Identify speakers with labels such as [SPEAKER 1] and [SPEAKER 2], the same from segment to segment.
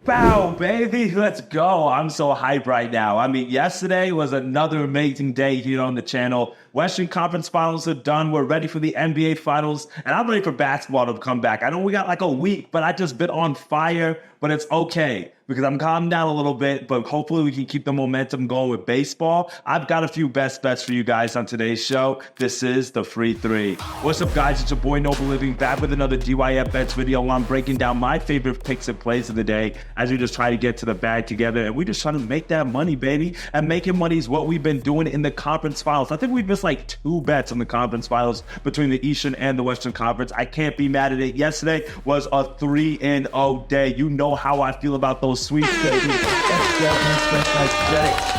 [SPEAKER 1] Bow, baby, let's go. I'm so hyped right now. I mean, yesterday was another amazing day here on the channel. Western Conference Finals are done. We're ready for the NBA Finals, and I'm ready for basketball to come back. I know we got like a week, but I just been on fire, but it's okay because I'm calming down a little bit, but hopefully we can keep the momentum going with baseball. I've got a few best bets for you guys on today's show. This is the Free Three. What's up, guys? It's your boy Noble Living back with another DYF Bets video where I'm breaking down my favorite picks and plays of the day as we just try to get to the bag together, and we're just trying to make that money, baby. And making money is what we've been doing in the conference finals. I think we've missed like 2 bets on the conference finals between the Eastern and the Western Conference. I can't be mad at it. Yesterday was a 3-0 day. You know how I feel about those sweeps, baby.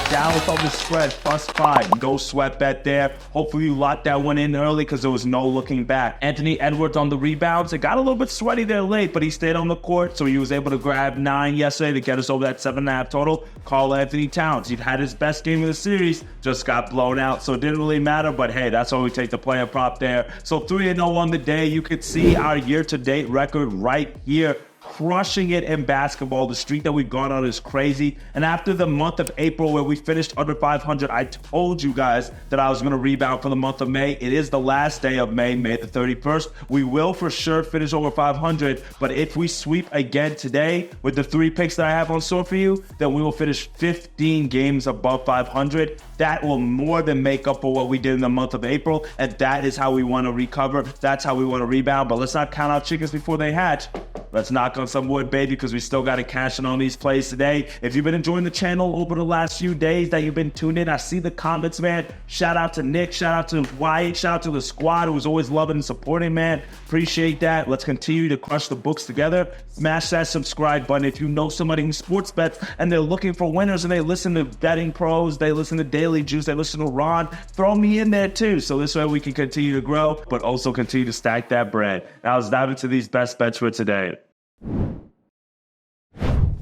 [SPEAKER 1] Dallas on the spread, +5. No sweat bet there. Hopefully you locked that one in early because there was no looking back. Anthony Edwards on the rebounds. It got a little bit sweaty there late, but he stayed on the court, so he was able to grab 9 yesterday to get us over that 7.5 total. Karl Anthony Towns, he'd had his best game of the series, just got blown out, so it didn't really matter, but hey, that's why we take the player prop there. So 3-0 on the day. You could see our year-to-date record right here. Crushing it in basketball. The streak that we've gone on is crazy. And after the month of April where we finished under 500, I told you guys that I was going to rebound for the month of May. It is the last day of May, May the 31st. We will for sure finish over 500. But if we sweep again today with the 3 picks that I have on store for you, then we will finish 15 games above 500. That will more than make up for what we did in the month of April. And that is how we want to recover. That's how we want to rebound. But let's not count our chickens before they hatch. Let's knock on some wood, baby, because we still got to cash in on these plays today. If you've been enjoying the channel over the last few days that you've been tuned in, I see the comments, man. Shout out to Nick. Shout out to Wyatt. Shout out to the squad who's always loving and supporting, man. Appreciate that. Let's continue to crush the books together. Smash that subscribe button if you know somebody in sports bets and they're looking for winners and they listen to Betting Pros, they listen to Daily Juice, they listen to Ron. Throw me in there too. So this way we can continue to grow, but also continue to stack that bread. Now let's dive into these best bets for today.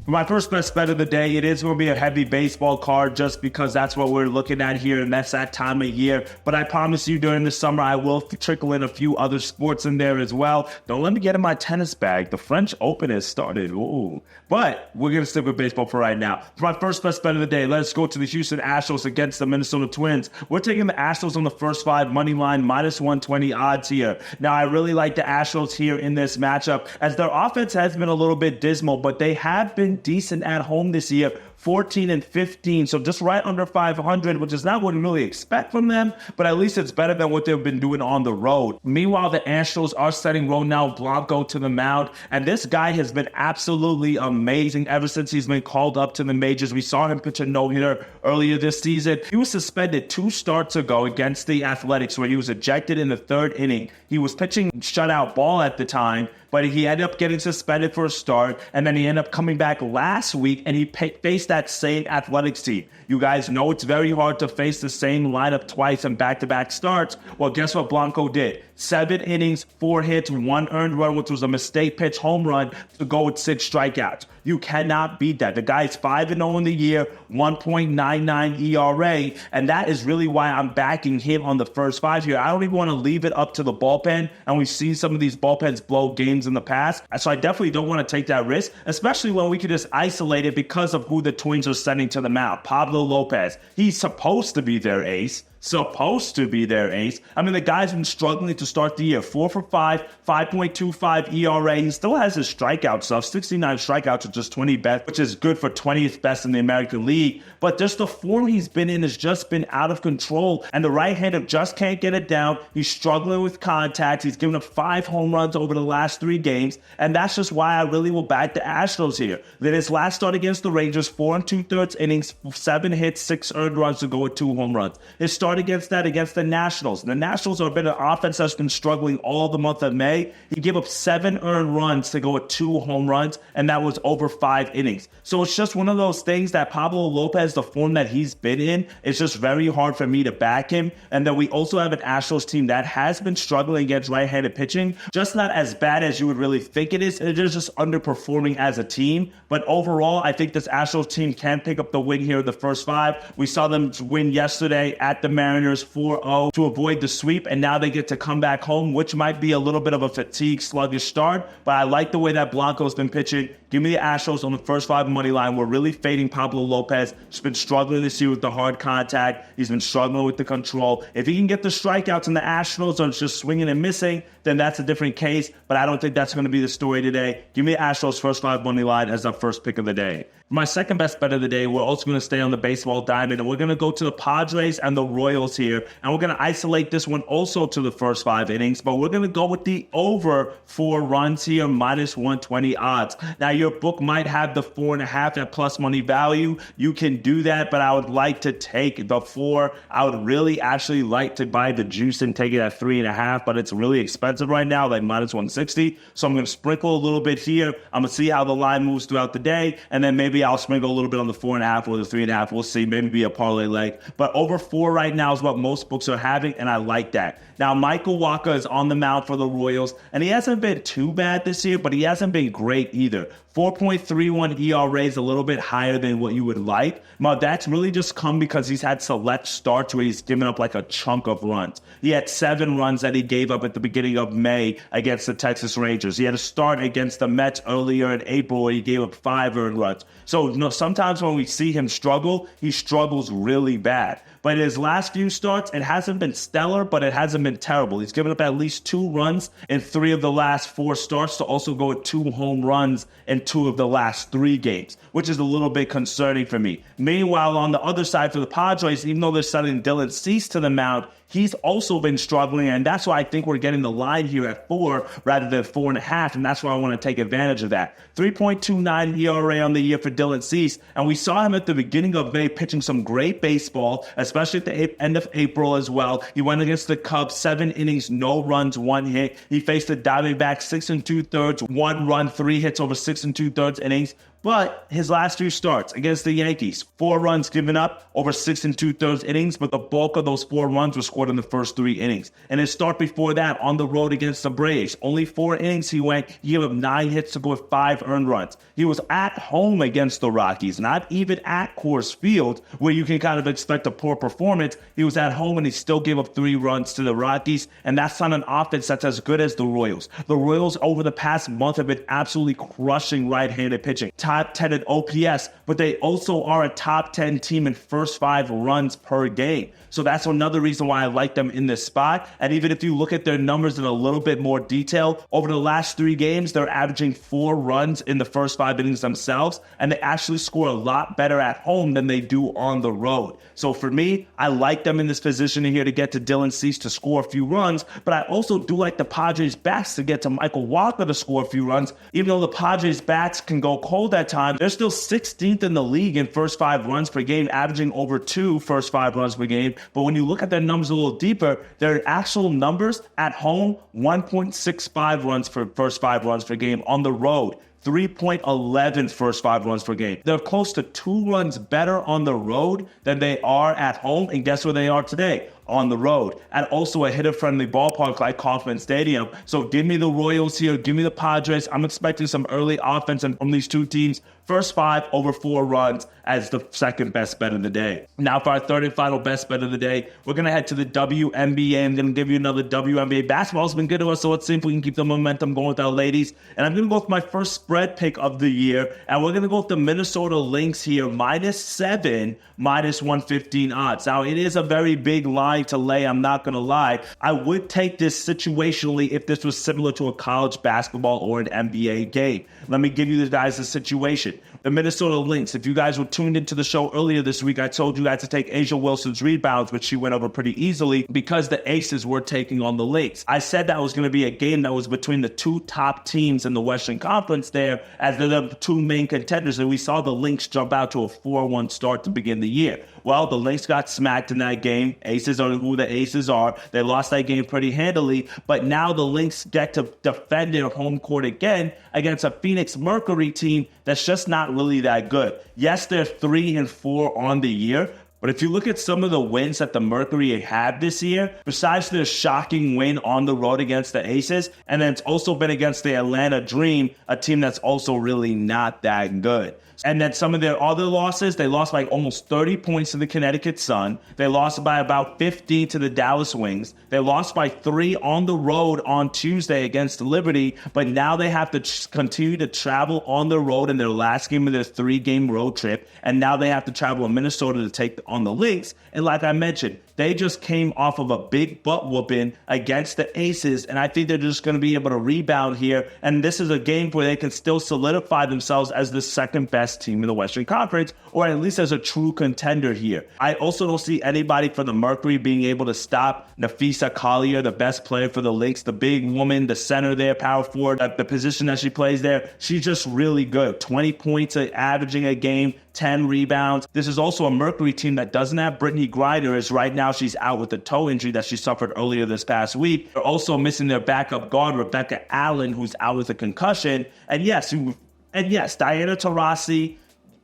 [SPEAKER 1] For my first best bet of the day, it is going to be a heavy baseball card just because that's what we're looking at here and that's that time of year. But I promise you during the summer, I will trickle in a few other sports in there as well. Don't let me get in my tennis bag. The French Open has started. Ooh. But we're going to stick with baseball for right now. For my first best bet of the day, let's go to the Houston Astros against the Minnesota Twins. We're taking the Astros on the first 5 money line, -120 odds here. Now, I really like the Astros here in this matchup as their offense has been a little bit dismal, but they have been decent at home this year. 14-15, so just right under 500, which is not what we really expect from them, but at least it's better than what they've been doing on the road. Meanwhile, the Astros are setting Ronald Blanco to the mound, and this guy has been absolutely amazing ever since he's been called up to the majors. We saw him pitch a no-hitter earlier this season. He was suspended 2 starts ago against the Athletics where he was ejected in the 3rd inning. He was pitching shutout ball at the time, but he ended up getting suspended for a start, and then he ended up coming back last week, and he faced that same Athletics team. You guys know it's very hard to face the same lineup twice in back-to-back starts. Well, guess what Blanco did? 7 innings, 4 hits, 1 earned run, which was a mistake pitch home run to go with 6 strikeouts. You cannot beat that. The guy's 5-0 in the year, 1.99 ERA, and that is really why I'm backing him on the first 5 here. I don't even want to leave it up to the bullpen, and we've seen some of these bullpens blow games in the past, so I definitely don't want to take that risk, especially when we could just isolate it because of who the Twins are sending to the mound. Pablo Lopez, he's supposed to be their ace. I mean, the guy's been struggling to start the year. 4 for 5, 5.25 ERA. He still has his strikeout stuff. 69 strikeouts, which is 20 best, which is good for 20th best in the American League. But just the form he's been in has just been out of control. And the right-hander just can't get it down. He's struggling with contact. He's given up 5 home runs over the last 3 games. And that's just why I really will back the Astros here. Then his last start against the Rangers, 4 2/3 innings, 7 hits, 6 earned runs to go with 2 home runs. His start against the Nationals. The Nationals have been an offense that's been struggling all the month of May. He gave up 7 earned runs to go with 2 home runs, and that was over 5 innings. So it's just one of those things that Pablo Lopez, the form that he's been in, it's just very hard for me to back him. And then we also have an Astros team that has been struggling against right-handed pitching. Just not as bad as you would really think it is. They're just underperforming as a team. But overall, I think this Astros team can pick up the win here in the first 5. We saw them win yesterday at the Mariners 4-0 to avoid the sweep, and now they get to come back home, which might be a little bit of a fatigue, sluggish start, but I like the way that Blanco's been pitching, Give me the Astros on the first 5 money line. We're really fading Pablo Lopez. He's been struggling this year with the hard contact. He's been struggling with the control. If he can get the strikeouts and the Astros are just swinging and missing, then that's a different case. But I don't think that's going to be the story today. Give me the Astros first 5 money line as our first pick of the day. For my second best bet of the day, we're also going to stay on the baseball diamond, and we're going to go to the Padres and the Royals here, and we're going to isolate this one also to the first 5 innings, but we're going to go with the over 4 runs here, minus 120 odds. Now, your book might have the 4.5 at plus money value. You can do that, but I would like to take the 4. I would really actually like to buy the juice and take it at 3.5, but it's really expensive right now, like minus 160. So I'm going to sprinkle a little bit here. I'm going to see how the line moves throughout the day, and then maybe I'll sprinkle a little bit on the 4.5 or the 3.5. We'll see. Maybe be a parlay leg. But over 4 right now is what most books are having, and I like that. Now, Michael Wacha is on the mound for the Royals, and he hasn't been too bad this year, but he hasn't been great either. 4.31 ERA is a little bit higher than what you would like. Now, that's really just come because he's had select starts where he's given up like a chunk of runs. He had 7 runs that he gave up at the beginning of May against the Texas Rangers. He had a start against the Mets earlier in April where he gave up 5 earned runs. So, sometimes when we see him struggle, he struggles really bad. But in his last few starts, it hasn't been stellar, but it hasn't been terrible. He's given up at least 2 runs in 3 of the last 4 starts, to also go with 2 home runs in 2 of the last 3 games, which is a little bit concerning for me. Meanwhile, on the other side for the Padres, even though they're sending Dylan Cease to the mound, he's also been struggling, and that's why I think we're getting the line here at 4 rather than 4.5, and that's why I want to take advantage of that. 3.29 ERA on the year for Dylan Cease, and we saw him at the beginning of May pitching some great baseball, especially at the end of April as well. He went against the Cubs, 7 innings, no runs, 1 hit. He faced the Diamondbacks, 6 2/3, 1 run, 3 hits over 6 2/3 innings. But his last 2 starts against the Yankees, 4 runs given up over 6 2/3 innings, but the bulk of those 4 runs were scored in the first 3 innings. And his start before that on the road against the Braves, only 4 innings he went. He gave up 9 hits to go with 5 earned runs. He was at home against the Rockies, not even at Coors Field, where you can kind of expect a poor performance. He was at home and he still gave up 3 runs to the Rockies, and that's not an offense that's as good as the Royals. The Royals over the past month have been absolutely crushing right-handed pitching. Top 10 in OPS, but they also are a top 10 team in first 5 runs per game. So that's another reason why I like them in this spot. And even if you look at their numbers in a little bit more detail, over the last 3 games, they're averaging 4 runs in the first 5 innings themselves, and they actually score a lot better at home than they do on the road. So for me, I like them in this position here to get to Dylan Cease to score a few runs, but I also do like the Padres bats to get to Michael Wacha to score a few runs. Even though the Padres bats can go cold at times, they're still 16th in the league in first 5 runs per game, averaging over 2 first 5 runs per game. But when you look at their numbers a little deeper, their actual numbers at home, 1.65 runs for first 5 runs per game. On the road, 3.11 first 5 runs per game. They're close to 2 runs better on the road than they are at home. And guess where they are today? On the road, and also a hitter-friendly ballpark like Kauffman Stadium. So give me the Royals here. Give me the Padres. I'm expecting some early offense from these 2 teams. First 5 over 4 runs as the second best bet of the day. Now for our third and final best bet of the day, we're going to head to the WNBA. I'm going to give you another WNBA. Basketball's been good to us, so let's see if we can keep the momentum going with our ladies. And I'm going to go with my first spread pick of the year, and we're going to go with the Minnesota Lynx here, -7, -115 odds. Now, it is a very big line to lay, I'm not going to lie. I would take this situationally if this was similar to a college basketball or an NBA game. Let me give you guys the situation. The Minnesota Lynx, if you guys were tuned into the show earlier this week, I told you guys to take Asia Wilson's rebounds, which she went over pretty easily because the Aces were taking on the Lynx. I said that was going to be a game that was between the 2 top teams in the Western Conference there as the 2 main contenders, and we saw the Lynx jump out to a 4-1 start to begin the year. Well, the Lynx got smacked in that game. Aces are who the Aces are. They lost that game pretty handily, but now the Lynx get to defend their home court again against a Phoenix Mercury team that's just not really that good. Yes, they're 3-4 on the year, But if you look at some of the wins that the Mercury had this year, besides their shocking win on the road against the Aces, and then it's also been against the Atlanta Dream, a team that's also really not that good. And then some of their other losses, they lost by almost 30 points to the Connecticut Sun. They lost by about 15 to the Dallas Wings. They lost by 3 on the road on Tuesday against Liberty, but now they have to continue to travel on the road in their last game of their 3-game road trip. And now they have to travel to Minnesota to take on the Lynx. And like I mentioned, they just came off of a big butt whooping against the Aces, and I think they're just going to be able to rebound here. And this is a game where they can still solidify themselves as the second best team in the Western Conference, or at least as a true contender here. I also don't see anybody from the Mercury being able to stop Nafisa Collier, the best player for the Lynx, the big woman, the center there, power forward, the position that she plays there. She's just really good. 20 points averaging a game, 10 rebounds. This is also a Mercury team that doesn't have Brittany Griner, as right now she's out with a toe injury that she suffered earlier this past week. They're also missing their backup guard, Rebecca Allen, who's out with a concussion. And yes, Diana Taurasi.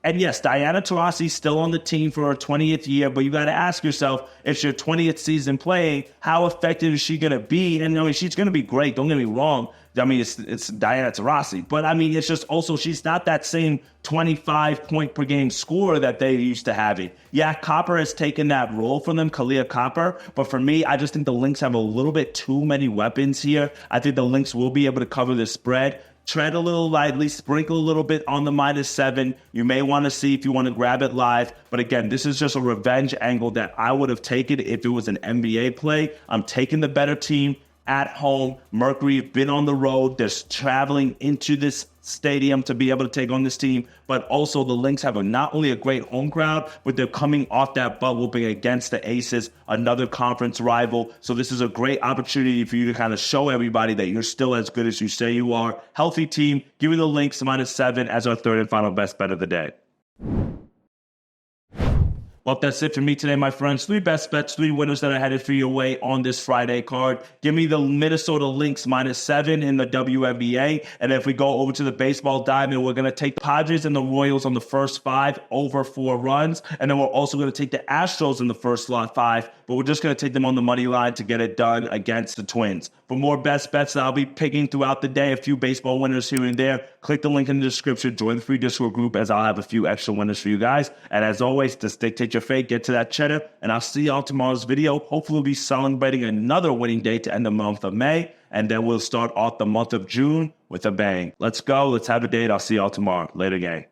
[SPEAKER 1] And yes, Diana Taurasi's still on the team for her 20th year, but you got to ask yourself, if your 20th season playing, how effective is she going to be? And I mean, she's going to be great. Don't get me wrong. I mean, it's Diana Taurasi, but I mean, it's just also she's not that same 25 point per game scorer that they used to having. Yeah, Copper has taken that role from them, Kalia Copper, but for me, I just think the Lynx have a little bit too many weapons here. I think the Lynx will be able to cover the spread. Tread a little lightly, sprinkle a little bit on the -7. You may want to see if you want to grab it live. But again, this is just a revenge angle that I would have taken if it was an NBA play. I'm taking the better team at home. Mercury have been on the road. They're traveling into this stadium to be able to take on this team. But also the Lynx have not only a great home crowd, but they're coming off that butt whooping against the Aces, another conference rival. So this is a great opportunity for you to kind of show everybody that you're still as good as you say you are. Healthy team. Give me the Lynx -7 as our third and final best bet of the day. Well, that's it for me today, my friends. 3 best bets, 3 winners that are headed for your way on this Friday card. Give me the Minnesota Lynx -7 in the WNBA. And if we go over to the baseball diamond, we're going to take the Padres and the Royals on the first 5 over 4 runs. And then we're also going to take the Astros in the first 5, but we're just going to take them on the money line to get it done against the Twins. For more best bets that I'll be picking throughout the day, a few baseball winners here and there, click the link in the description, join the free Discord group, as I'll have a few extra winners for you guys. And as always, just dictate your fate, get to that cheddar, and I'll see y'all tomorrow's video. Hopefully we'll be celebrating another winning day to end the month of May, and then we'll start off the month of June with a bang. Let's go. Let's have a date. I'll see y'all tomorrow. Later, gang.